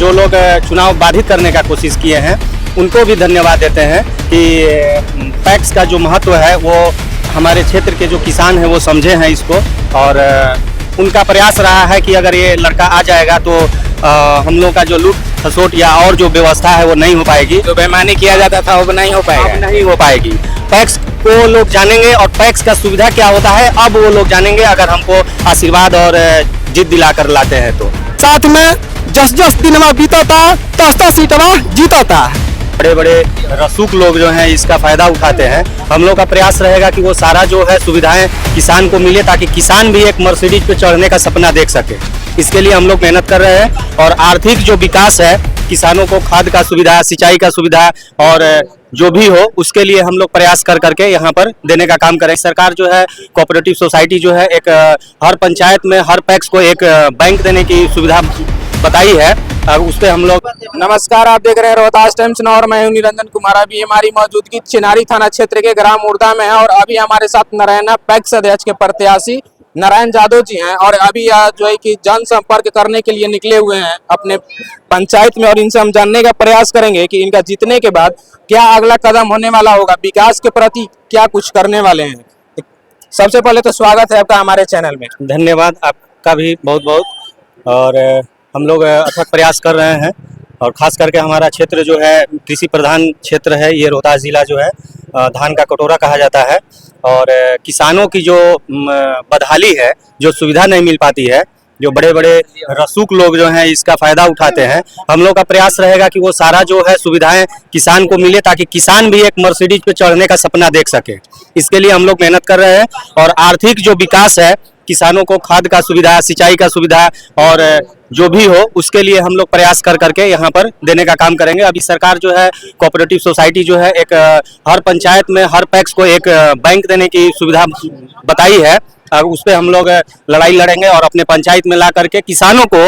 जो लोग चुनाव बाधित करने का कोशिश किए हैं उनको भी धन्यवाद देते हैं कि पैक्स का जो महत्व है वो हमारे क्षेत्र के जो किसान हैं वो समझे हैं इसको, और उनका प्रयास रहा है कि अगर ये लड़का आ जाएगा तो हम लोग का जो लूट खसोट या और जो व्यवस्था है वो नहीं हो पाएगी। जो बेईमानी किया जाता था वो नहीं हो पाएगा, अब नहीं हो पाएगी। पैक्स को लोग जानेंगे और पैक्स का सुविधा क्या होता है अब वो लोग जानेंगे अगर हमको आशीर्वाद और जिद दिलाकर लाते हैं तो। साथ में जस जस दिनवा बीतता तस तस सीटवा जीतता। बड़े बड़े रसूख लोग जो हैं इसका फायदा उठाते हैं। हम लोग का प्रयास रहेगा कि वो सारा जो है सुविधाएं किसान को मिले ताकि किसान भी एक मर्सिडीज पे चढ़ने का सपना देख सके। इसके लिए हम लोग मेहनत कर रहे हैं और आर्थिक जो विकास है किसानों को खाद का सुविधा, सिंचाई का सुविधा और जो भी हो उसके लिए हम लोग प्रयास कर करके यहाँ पर देने का काम करें। सरकार जो है कोऑपरेटिव सोसाइटी जो है एक हर पंचायत में हर पैक्स को एक बैंक देने की सुविधा बताई है, उस पर हम लोग। नमस्कार, आप देख रहे हैं रोहतास टाइम्स और मैं हूं निरंजन कुमार। अभी हमारी मौजूदगी चिनारी थाना क्षेत्र के ग्राम उर्दा में है और अभी हमारे साथ नारायणा पैक्स अध्यक्ष के प्रत्याशी नारायण यादव जी हैं और अभी जो है कि जनसंपर्क करने के लिए निकले हुए हैं अपने पंचायत में, और इनसे हम जानने का प्रयास करेंगे कि इनका जीतने के बाद क्या अगला कदम होने वाला होगा, विकास के प्रति क्या कुछ करने वाले हैं। सबसे पहले तो स्वागत है आपका हमारे चैनल में। धन्यवाद आपका भी बहुत बहुत। और हम लोग अथक प्रयास कर रहे हैं और खास करके हमारा क्षेत्र जो है कृषि प्रधान क्षेत्र है। ये रोहतास जिला जो है धान का कटोरा कहा जाता है और किसानों की जो बदहाली है, जो सुविधा नहीं मिल पाती है, जो बड़े बड़े रसूख लोग जो हैं इसका फायदा उठाते हैं। हम लोग का प्रयास रहेगा कि वो सारा जो है सुविधाएं किसान को मिले ताकि किसान भी एक मर्सिडीज पे चढ़ने का सपना देख सके। इसके लिए हम लोग मेहनत कर रहे हैं और आर्थिक जो विकास है किसानों को खाद का सुविधा, सिंचाई का सुविधा और जो भी हो उसके लिए हम लोग प्रयास कर करके यहाँ पर देने का काम करेंगे। अभी सरकार जो है कोऑपरेटिव सोसाइटी जो है एक हर पंचायत में हर पैक्स को एक बैंक देने की सुविधा बताई है, उस पर हम लोग लड़ाई लड़ेंगे और अपने पंचायत में ला करके किसानों को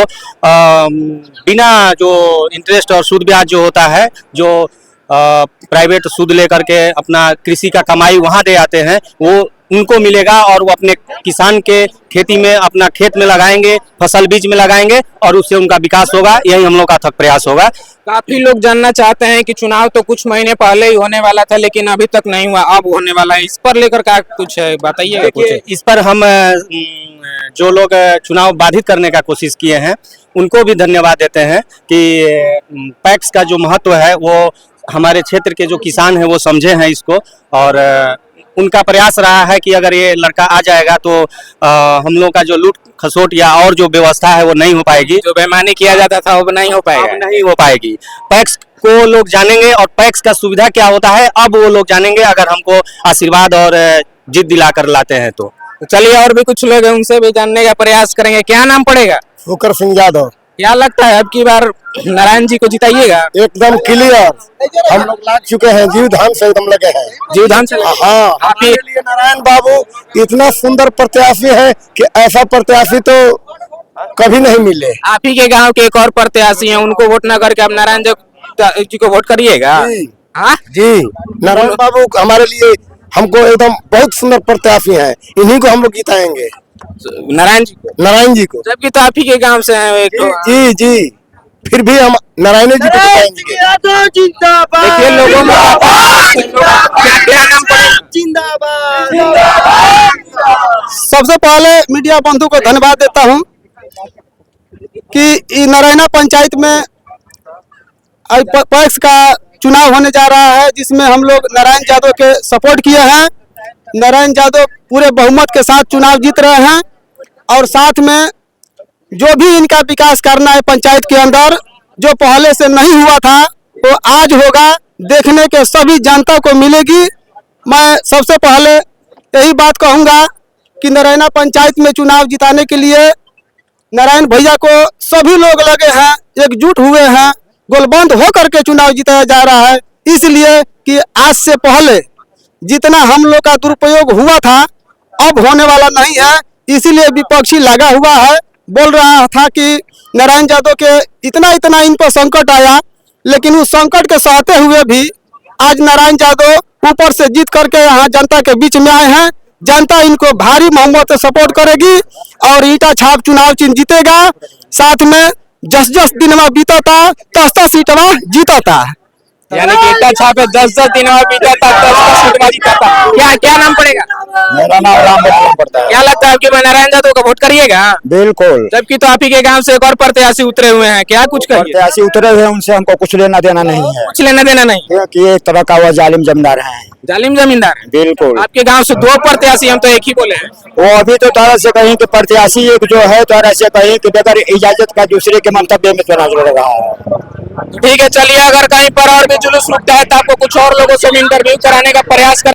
बिना जो इंटरेस्ट और सूद ब्याज जो होता है, जो प्राइवेट सूद लेकर के अपना कृषि का कमाई वहाँ दे आते हैं, वो उनको मिलेगा और वो अपने किसान के खेती में अपना खेत में लगाएंगे, फसल बीज में लगाएंगे और उससे उनका विकास होगा। यही हम लोग का अथक प्रयास होगा। काफी लोग जानना चाहते हैं कि चुनाव तो कुछ महीने पहले ही होने वाला था लेकिन अभी तक नहीं हुआ, अब होने वाला है, इस पर लेकर क्या कुछ बताइए कुछ। इस पर हम जो लोग चुनाव बाधित करने का कोशिश किए हैं उनको भी धन्यवाद देते हैं कि पैक्स का जो महत्व है वो हमारे क्षेत्र के जो किसान हैं वो समझे हैं इसको, और उनका प्रयास रहा है कि अगर ये लड़का आ जाएगा तो हम लोग का जो लूट खसोट या और जो व्यवस्था है वो नहीं हो पाएगी। जो बेईमानी किया जाता था वो नहीं हो पाएगा, अब नहीं हो पाएगी। पैक्स को लोग जानेंगे और पैक्स का सुविधा क्या होता है अब वो लोग जानेंगे अगर हमको आशीर्वाद और जिद दिलाकर लाते हैं तो। चलिए और भी कुछ लोग हैं उनसे भी जानने का प्रयास करेंगे। क्या नाम पड़ेगा? फुकर सिंह यादव। क्या लगता है अब की बार नारायण जी को जिताइएगा? एकदम क्लियर, हम लोग लाग चुके हैं, जीव धान से एकदम लगे हैं। जीव धान से? हाँ, हमारे लिए नारायण बाबू इतना सुंदर प्रत्याशी है कि ऐसा प्रत्याशी तो कभी नहीं मिले। आप ही के गांव के एक और प्रत्याशी हैं, उनको वोट न करके आप नारायण जी को वोट करिएगा? हाँ जी, नारायण बाबू हमारे लिए हमको एकदम बहुत सुंदर प्रत्याशी है, इन्हीं को हम लोग जिताएंगे। नारायण जी को, जबकि तो आप ही के गांव से हैं एक तो। जी जी, फिर भी हम नारायण जी को जिताएंगे। देखिए लोगों में क्या नाम सबसे पहले मीडिया बंधु को धन्यवाद देता हूं कि नारायणा पंचायत में पैक्स का चुनाव होने जा रहा है जिसमें हम लोग नारायण यादव के सपोर्ट किए हैं। नारायण यादव पूरे बहुमत के साथ चुनाव जीत रहे हैं और साथ में जो भी इनका विकास करना है पंचायत के अंदर जो पहले से नहीं हुआ था वो आज होगा, देखने के सभी जनता को मिलेगी। मैं सबसे पहले यही बात कहूंगा कि नारायणा पंचायत में चुनाव जिताने के लिए नारायण भैया को सभी लोग लगे हैं, एकजुट हुए हैं, गोलबंद होकर के चुनाव जिताया जा रहा है। इसलिए कि आज से पहले जितना हम लोग का दुरुपयोग हुआ था अब होने वाला नहीं है, इसीलिए विपक्षी लगा हुआ है, बोल रहा था कि नारायण यादव के इतना इन पर संकट आया, लेकिन उस संकट के सहते हुए भी आज नारायण यादव ऊपर से जीत करके यहाँ जनता के बीच में आए हैं। जनता इनको भारी बहुमत से सपोर्ट करेगी और ईटा छाप चुनाव चिन्ह जीतेगा। साथ में जस जस दिनवा बीतता 10 सीटवा जीता था। यानी कि इतना छापे 10 दिन में बीता था, 10 सीटवा जीता था। क्या क्या नाम पड़ेगा? मेरा नाम राम पड़ता है। क्या लगता है कि नारायण यादव का वोट करिएगा? बिल्कुल। जबकि तो आप ही के गांव से एक और प्रत्याशी उतरे हुए हैं, क्या कुछ करिए? प्रत्याशी उतरे हुए, उनसे हमको कुछ लेना देना नहीं है, कुछ लेना देना नहीं, क्योंकि एक तरह का वह जालिम जमींदार है। जालिम जमींदार है। बिल्कुल। आपके गांव से 2 प्रत्याशी, हम तो एक ही बोले हैं। वो अभी तो तरह से कहीं कि प्रत्याशी एक जो है, तरह से कहीं कि बगैर इजाजत का दूसरे के मंतव्य में चुनाव लड़ रहा है। ठीक है, चलिए, अगर कहीं पर और भी जुलूस रुकता है तो आपको कुछ और लोगों से भी इंटरव्यू कराने का प्रयास कर